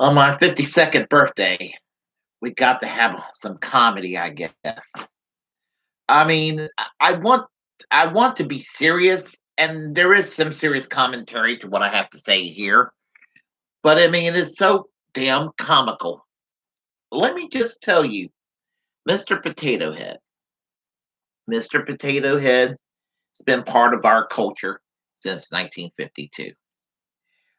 On my 52nd birthday, we got to have some comedy, I guess. I mean, I want to be serious, and there is some serious commentary to what I have to say here. But I mean, it's so damn comical. Let me just tell you, Mr. Potato Head. Mr. Potato Head has been part of our culture since 1952.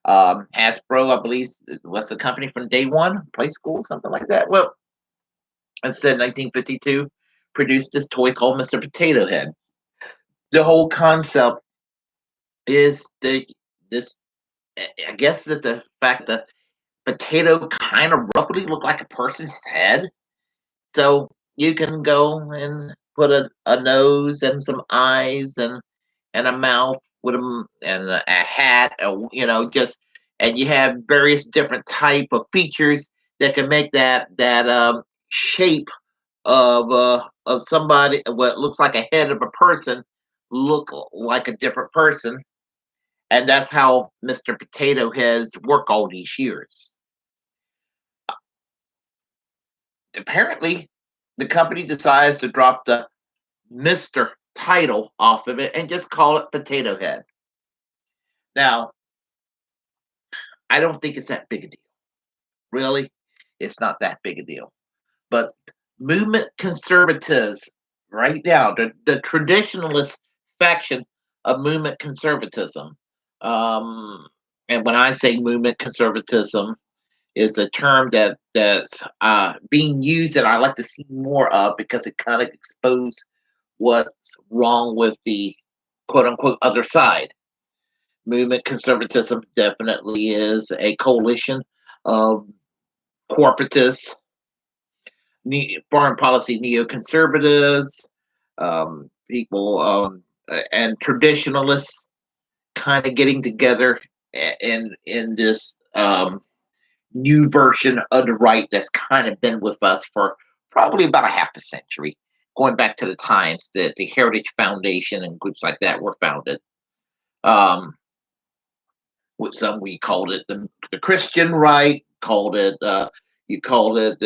Hasbro, I believe, was the company from day one, play school, something like that. Well, instead, 1952 produced this toy called Mr. Potato Head. The whole concept is this. I guess that the fact that potato kind of roughly look like a person's head, so you can go and put a nose and some eyes and a mouth with them and a hat, just and you have various different type of features that can make that shape of somebody, what looks like a head of a person, look like a different person, and that's how Mr. Potato Head's work all these years. Apparently, the company decides to drop the Mr. title off of it and just call it Potato Head. Now, I don't think it's that big a deal. Really, it's not that big a deal. But movement conservatives, right now, the traditionalist faction of movement conservatism, um, and when I say movement conservatism, is a term that's being used that I like to see more of because it kind of exposes what's wrong with the quote unquote other side. Movement conservatism definitely is a coalition of corporatists, foreign policy neoconservatives, people, and traditionalists kind of getting together in this new version of the right that's kind of been with us for probably about a half a century, going back to the times that the Heritage Foundation and groups like that were founded. Um, with some, we called it the Christian right, called it you called it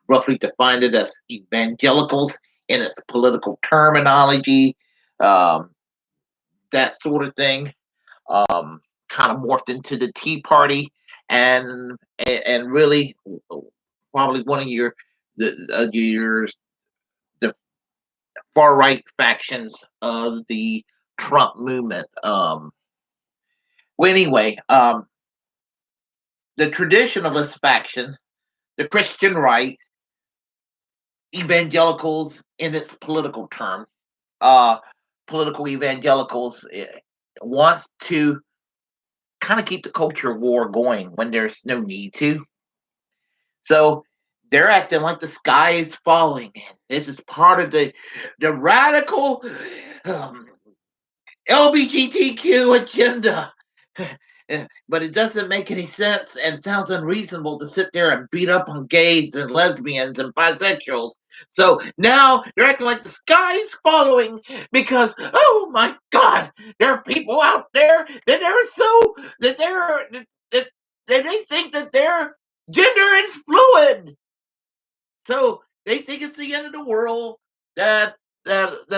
roughly defined it as evangelicals in its political terminology, um, that sort of thing. Kind of morphed into the Tea Party, and really probably one of your the far right factions of the Trump movement. Well, anyway, the traditionalist faction, the Christian right, evangelicals in its political term, uh, political evangelicals wants to kind of keep the culture war going when there's no need to. So they're acting like the sky is falling. This is part of the radical um, LGBTQ agenda. But it doesn't make any sense and sounds unreasonable to sit there and beat up on gays and lesbians and bisexuals. So now they're acting like the sky's falling because, oh my God, there are people out there that are so that they're that they think that their gender is fluid. So they think it's the end of the world that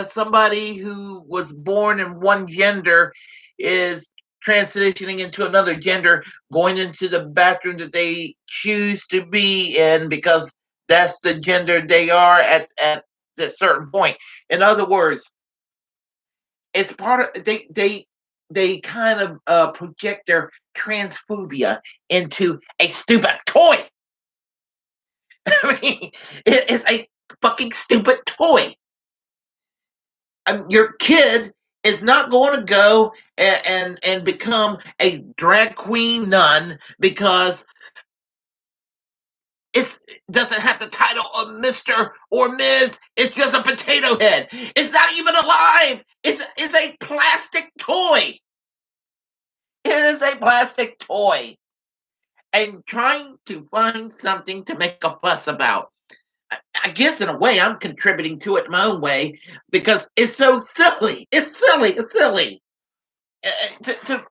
somebody who was born in one gender is transitioning into another gender, going into the bathroom that they choose to be in because that's the gender they are at a certain point. In other words, it's part of they kind of project their transphobia into a stupid toy. I mean, it is a fucking stupid toy. Your kid is not going to go and become a drag queen nun because it doesn't have the title of Mister or Ms. It's just a potato head. It's not even alive. It's a plastic toy. It is a plastic toy, and trying to find something to make a fuss about. I guess in a way I'm contributing to it my own way because it's so silly. It's silly. It's silly.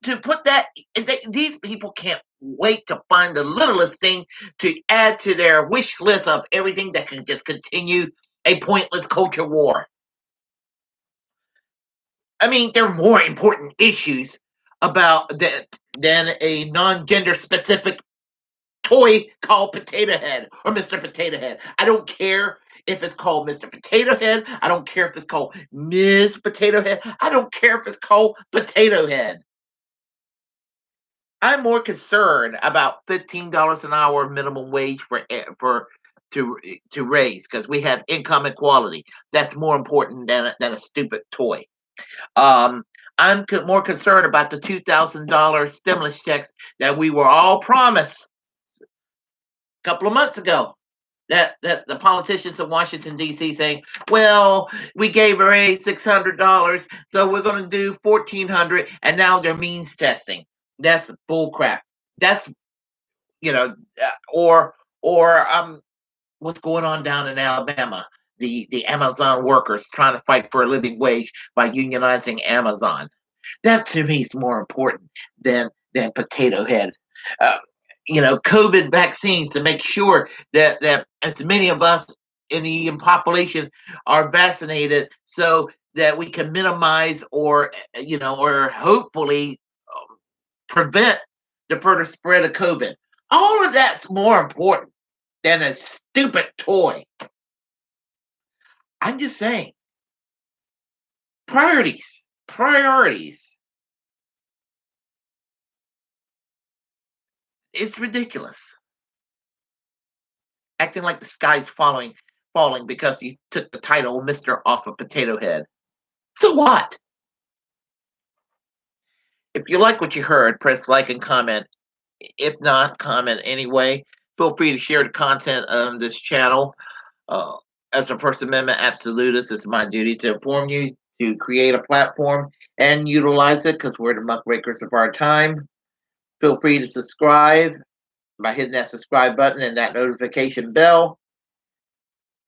to put that, these people can't wait to find the littlest thing to add to their wish list of everything that can just continue a pointless culture war. I mean, there are more important issues about that than a non-gender specific toy called Potato Head or Mr. Potato Head. I don't care if it's called Mr. Potato Head. I don't care if it's called Ms. Potato Head. I don't care if it's called Potato Head. I'm more concerned about $15 an hour minimum wage for to raise because we have income equality. That's more important than a stupid toy. Um, I'm more concerned about the $2,000 stimulus checks that we were all promised a couple of months ago. That the politicians in Washington D.C. saying, "Well, we gave her $600, so we're going to do 1,400," and now they're means testing. That's bull crap. That's you know, or what's going on down in Alabama? The Amazon workers trying to fight for a living wage by unionizing Amazon. That to me is more important than Potato Head. Uh, COVID vaccines to make sure that as many of us in the population are vaccinated, so that we can minimize or hopefully prevent the further spread of COVID. All of that's more important than a stupid toy. I'm just saying, priorities. It's ridiculous. Acting like the sky's falling because you took the title Mister off of Potato Head. So what? If you like what you heard, press like and comment. If not, comment anyway. Feel free to share the content on this channel. Uh, as a First Amendment absolutist, it's my duty to inform you, to create a platform and utilize it because we're the muckrakers of our time. Feel free to subscribe by hitting that subscribe button and that notification bell.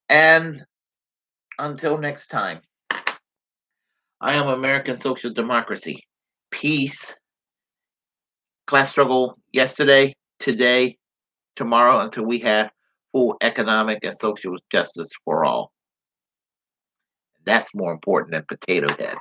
And until next time, I am American social democracy. Peace. Class struggle yesterday, today, tomorrow, until we have full economic and social justice for all. That's more important than Potato Head.